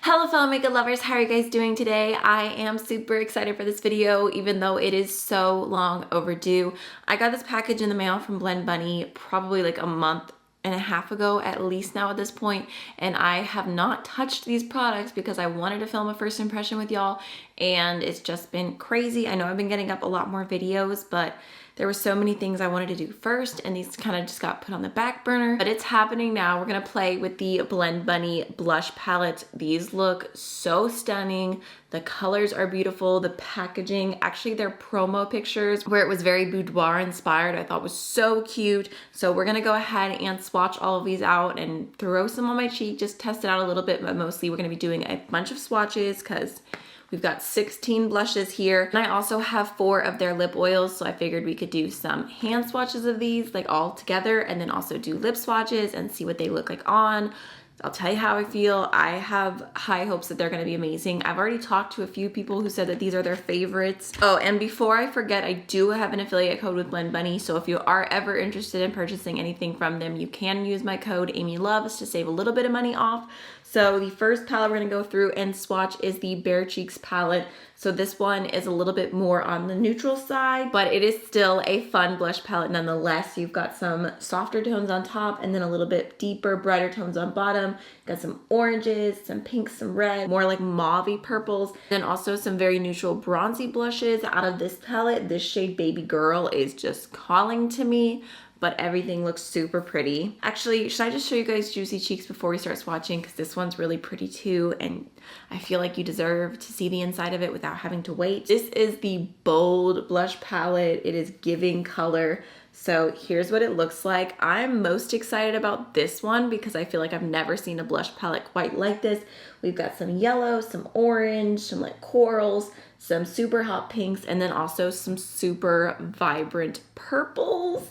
Hello fellow makeup lovers, how are you guys doing today? I am super excited for this video even though it is so long overdue. I got this package in the mail from Blend Bunny probably like a month and a half ago at least now at this point, and I have not touched these products because I wanted to film a first impression with y'all, and it's just been crazy. I know I've been getting up a lot more videos, but there were so many things I wanted to do first, and these kind of just got put on the back burner. But it's happening now. We're gonna play with the Blend Bunny blush palette. These look so stunning. The colors are beautiful. The packaging, actually their promo pictures where it was very boudoir inspired, I thought was so cute. So we're gonna go ahead and swatch all of these out and throw some on my cheek, just test it out a little bit, but mostly we're gonna be doing a bunch of swatches because we've got 16 blushes here. And I also have 4 of their lip oils, so I figured we could do some hand swatches of these like all together and then also do lip swatches and see what they look like on. I'll tell you how I feel. I have high hopes that they're gonna be amazing. I've already talked to a few people who said that these are their favorites. Oh, and before I forget, I do have an affiliate code with Blend Bunny, so if you are ever interested in purchasing anything from them, you can use my code AMYLOVES to save a little bit of money off. So the first palette we're gonna go through and swatch is the Bare Cheeks palette. So this one is a little bit more on the neutral side, but it is still a fun blush palette nonetheless. You've got some softer tones on top and then a little bit deeper, brighter tones on bottom. Got some oranges, some pinks, some red, more like mauve-y purples, and also some very neutral bronzy blushes out of this palette. This shade Baby Girl is just calling to me, but everything looks super pretty. Actually, should I just show you guys Juicy Cheeks before we start swatching? Because this one's really pretty too, and I feel like you deserve to see the inside of it without having to wait. This is the Bold blush palette. It is giving color. So here's what it looks like. I'm most excited about this one because I feel like I've never seen a blush palette quite like this. We've got some yellow, some orange, some like corals, some super hot pinks, and then also some super vibrant purples.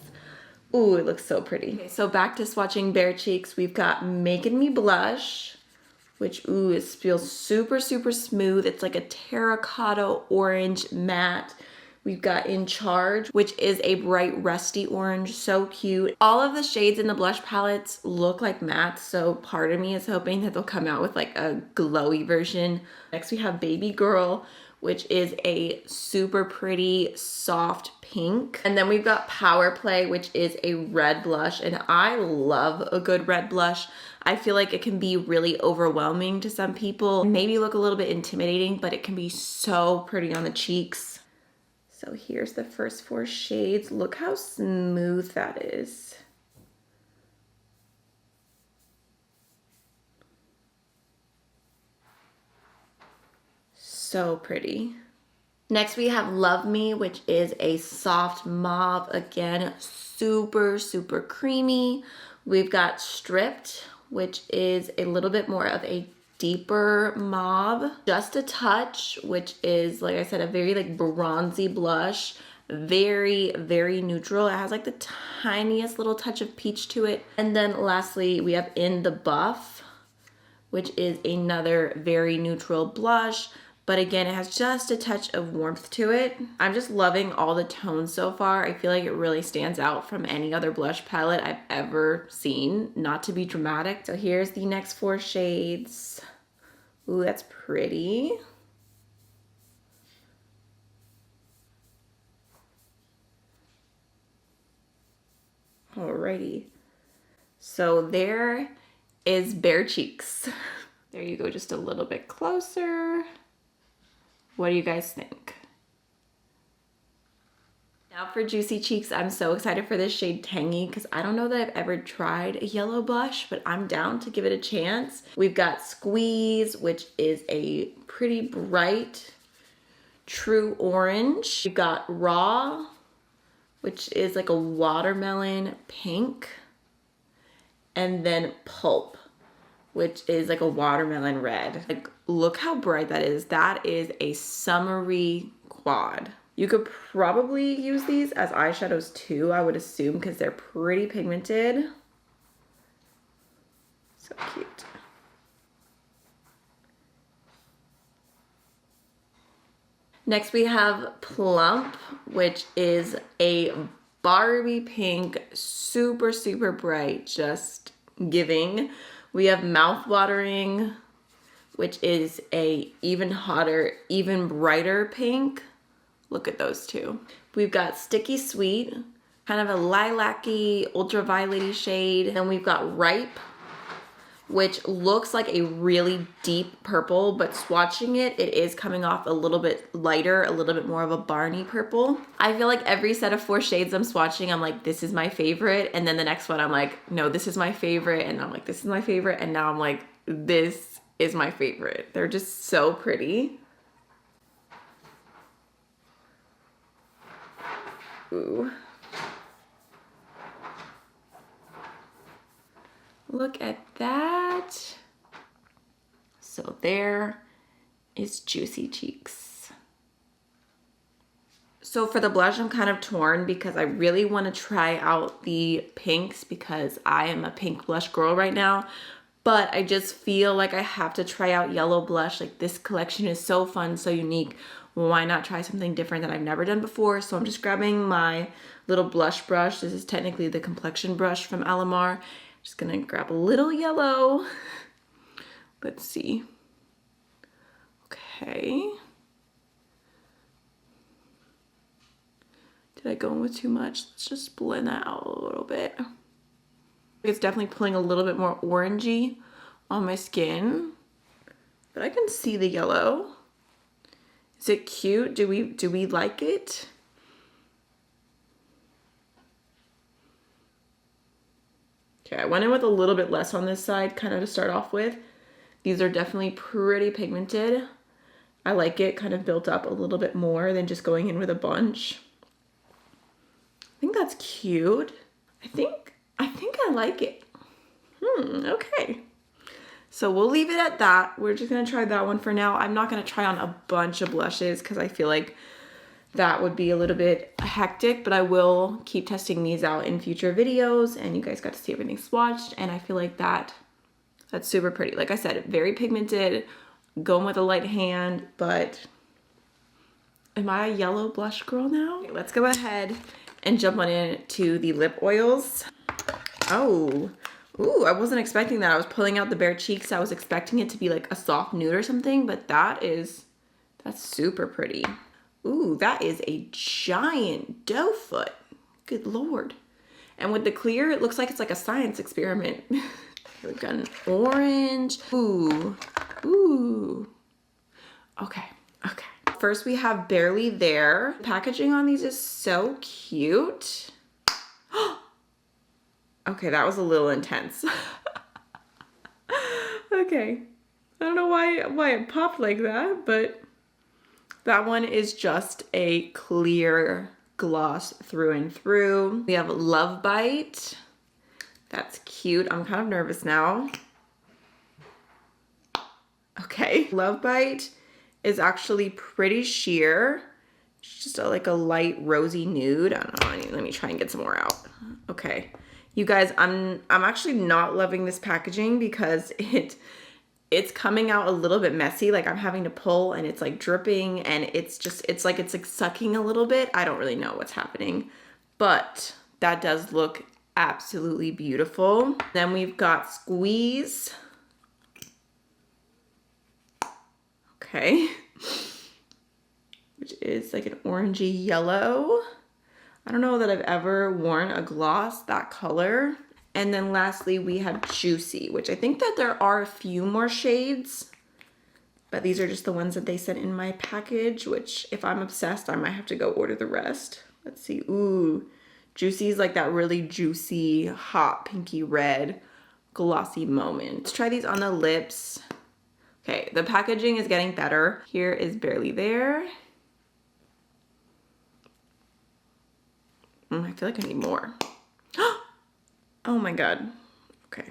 Ooh, it looks so pretty. Okay, so back to swatching Bare Cheeks. We've got Making Me Blush, which, ooh, it feels super, super smooth. It's like a terracotta orange matte. We've got In Charge, which is a bright rusty orange, so cute. All of the shades in the blush palettes look like mattes, so part of me is hoping that they'll come out with like a glowy version. Next we have Baby Girl, which is a super pretty soft pink. And then we've got Power Play, which is a red blush, and I love a good red blush. I feel like it can be really overwhelming to some people, maybe look a little bit intimidating, but it can be so pretty on the cheeks. So here's the first 4 shades. Look how smooth that is. So pretty. Next we have Love Me, which is a soft mauve. Again, super, super creamy. We've got Stripped, which is a little bit more of a deeper mauve. Just a Touch, which is, like I said, a very like bronzy blush. Very, very neutral. It has like the tiniest little touch of peach to it. And then lastly, we have In the Buff, which is another very neutral blush. But again, it has just a touch of warmth to it. I'm just loving all the tones so far. I feel like it really stands out from any other blush palette I've ever seen, not to be dramatic. So here's the next 4 shades. Ooh, that's pretty. Alrighty. So there is Bare Cheeks. There you go, just a little bit closer. What do you guys think? Now for Juicy Cheeks, I'm so excited for this shade Tangy because I don't know that I've ever tried a yellow blush, but I'm down to give it a chance. We've got Squeeze, which is a pretty bright, true orange. We've got Raw, which is like a watermelon pink. And then Pulp, which is like a watermelon red. Like, look how bright that is. That is a summery quad. You could probably use these as eyeshadows too, I would assume, because they're pretty pigmented. So cute. Next we have Plump, which is a Barbie pink, super, super bright, just giving. We have Mouth Watering, which is a even hotter, even brighter pink. Look at those two. We've got Sticky Sweet, kind of a lilac-y, ultraviolet-y shade. Then we've got Ripe, which looks like a really deep purple, but swatching it, it is coming off a little bit lighter, a little bit more of a Barney purple. I feel like every set of 4 shades I'm swatching, I'm like, this is my favorite. And then the next one, I'm like, no, this is my favorite. And I'm like, this is my favorite. And now I'm like, this is my favorite. They're just so pretty. Ooh. Look at that. So there is Juicy Cheeks. So for the blush, I'm kind of torn because I really want to try out the pinks because I am a pink blush girl right now. But I just feel like I have to try out yellow blush. Like, this collection is so fun, so unique. Why not try something different that I've never done before? So I'm just grabbing my little blush brush. This is technically the complexion brush from Alamar. Just gonna grab a little yellow. Let's see. Okay. Did I go in with too much? Let's just blend that out a little bit. It's definitely pulling a little bit more orangey on my skin, but I can see the yellow. Is it cute? Do we like it? Okay, I went in with a little bit less on this side, kind of to start off with. These are definitely pretty pigmented. I like it kind of built up a little bit more than just going in with a bunch. I think that's cute. I think I like it. Okay. So we'll leave it at that. We're just gonna try that one for now. I'm not gonna try on a bunch of blushes because I feel like that would be a little bit hectic, but I will keep testing these out in future videos, and you guys got to see everything swatched, and I feel like that's super pretty. Like I said, very pigmented, going with a light hand, but am I a yellow blush girl now? Okay, let's go ahead and jump on into the lip oils. Oh, ooh, I wasn't expecting that. I was pulling out the bare cheeks. I was expecting it to be like a soft nude or something, but that's super pretty. Ooh, that is a giant doe foot. Good Lord. And with the clear, it looks like it's like a science experiment. We've got an orange. Ooh, ooh. Okay, okay. First we have Barely There. Packaging on these is so cute. Okay, that was a little intense. Okay. I don't know why it popped like that, but that one is just a clear gloss through and through. We have Love Bite. That's cute. I'm kind of nervous now. Okay. Love Bite is actually pretty sheer. It's just like a light rosy nude. I don't know. Let me try and get some more out. Okay. You guys, I'm actually not loving this packaging because it's coming out a little bit messy. Like, I'm having to pull and it's like dripping, and it's like sucking a little bit. I don't really know what's happening, but that does look absolutely beautiful. Then we've got Squeeze. Okay. Which is like an orangey yellow. I don't know that I've ever worn a gloss that color. And then lastly, we have Juicy, which I think that there are a few more shades, but these are just the ones that they sent in my package, which if I'm obsessed, I might have to go order the rest. Let's see. Ooh, Juicy is like that really juicy, hot, pinky red, glossy moment. Let's try these on the lips. Okay, the packaging is getting better. Here is Barely There. I feel like I need more. Oh my God. Okay.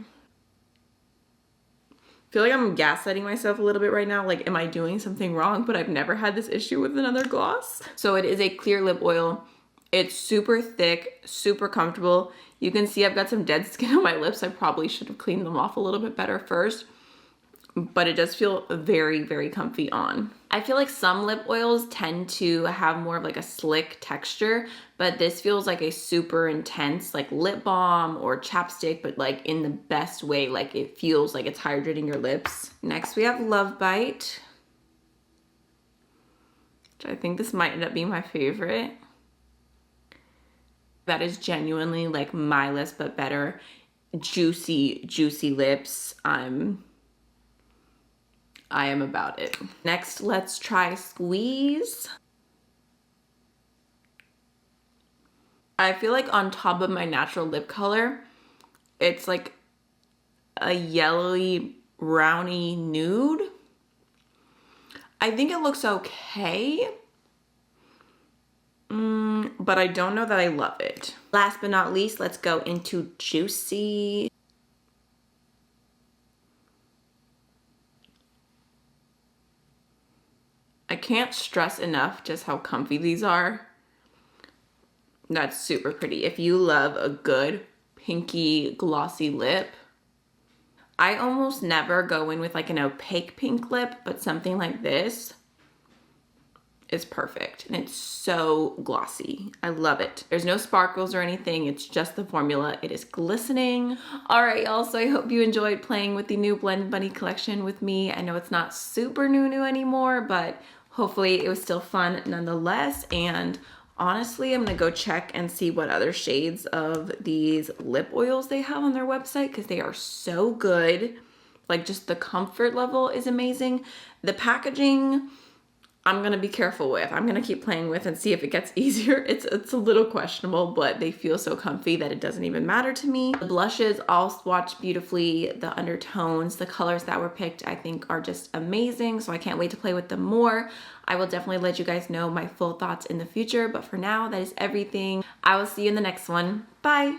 I feel like I'm gaslighting myself a little bit right now. Like, am I doing something wrong? But I've never had this issue with another gloss. So it is a clear lip oil. It's super thick, super comfortable. You can see I've got some dead skin on my lips. I probably should have cleaned them off a little bit better first. but it does feel very, very comfy on. I feel like some lip oils tend to have more of like a slick texture, but this feels like a super intense like lip balm or chapstick, but like in the best way. Like it feels like it's hydrating your lips. Next we have Love Bite, which I think this might end up being my favorite. That is genuinely like my lips, but better. Juicy, juicy lips. I am about it. Next, let's try Squeeze. I feel like on top of my natural lip color, it's like a yellowy, browny nude. I think it looks okay, but I don't know that I love it. Last but not least, let's go into Juicy. I can't stress enough just how comfy these are. That's super pretty. If you love a good pinky glossy lip, I almost never go in with like an opaque pink lip, but something like this is perfect. And it's so glossy. I love it. There's no sparkles or anything. It's just the formula. It is glistening. All right, y'all. So I hope you enjoyed playing with the new Blend Bunny collection with me. I know it's not super new anymore, but hopefully it was still fun nonetheless. And honestly, I'm gonna go check and see what other shades of these lip oils they have on their website, because they are so good. Like just the comfort level is amazing. The packaging, I'm gonna be careful with. I'm gonna keep playing with and see if it gets easier. It's a little questionable, but they feel so comfy that it doesn't even matter to me. The blushes all swatch beautifully. The undertones, the colors that were picked, I think are just amazing. So I can't wait to play with them more. I will definitely let you guys know my full thoughts in the future, but for now, that is everything. I will see you in the next one. Bye.